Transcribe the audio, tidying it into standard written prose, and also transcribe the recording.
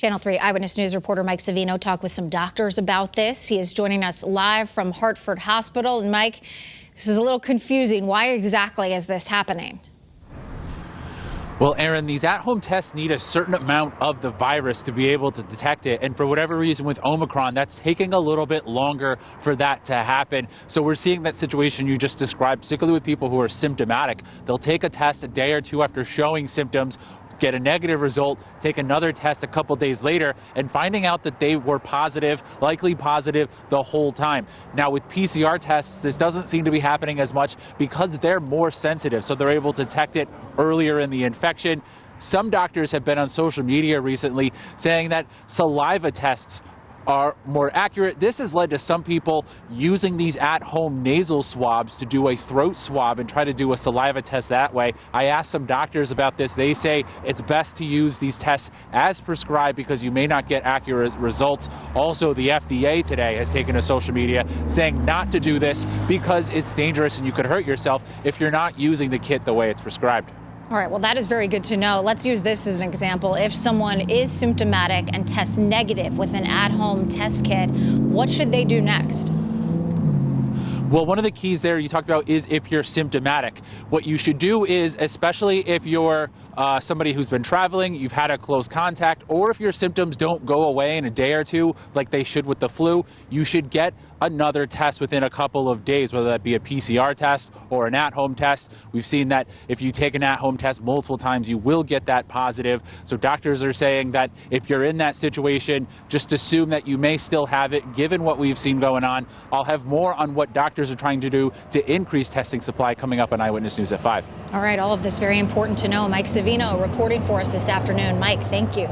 Channel 3 Eyewitness News reporter Mike Savino talked with some doctors about this. He is joining us live from Hartford Hospital. And Mike, this is a little confusing. Why exactly is this happening? Well, Aaron, these at-home tests need a certain amount of the virus to be able to detect it. And for whatever reason with Omicron, that's taking a little bit longer for that to happen. So we're seeing that situation you just described, particularly with people who are symptomatic. They'll take a test a day or two after showing symptoms, get a negative result, take another test a couple days later, and finding out that they were positive, likely positive the whole time. Now with PCR tests, this doesn't seem to be happening as much because they're more sensitive, so they're able to detect it earlier in the infection. Some doctors have been on social media recently saying that saliva tests are more accurate. This has led to some people using these at-home nasal swabs to do a throat swab and try to do a saliva test that way. I asked some doctors about this. They say it's best to use these tests as prescribed because you may not get accurate results. Also, the FDA today has taken to social media saying not to do this because it's dangerous and you could hurt yourself if you're not using the kit the way it's prescribed. All right, well, that is very good to know. Let's use this as an example. If someone is symptomatic and tests negative with an at-home test kit, what should they do next? Well, one of the keys there you talked about is if you're symptomatic. What you should do is, especially if you're somebody who's been traveling, you've had a close contact, or if your symptoms don't go away in a day or two like they should with the flu, you should get another test within a couple of days, whether that be a PCR test or an at-home test. We've seen that if you take an at-home test multiple times, you will get that positive. So doctors are saying that if you're in that situation, just assume that you may still have it, given what we've seen going on. I'll have more on what doctors are trying to do to increase testing supply coming up on Eyewitness News at 5. All right, all of this very important to know. Mike Savino reporting for us this afternoon. Mike, thank you.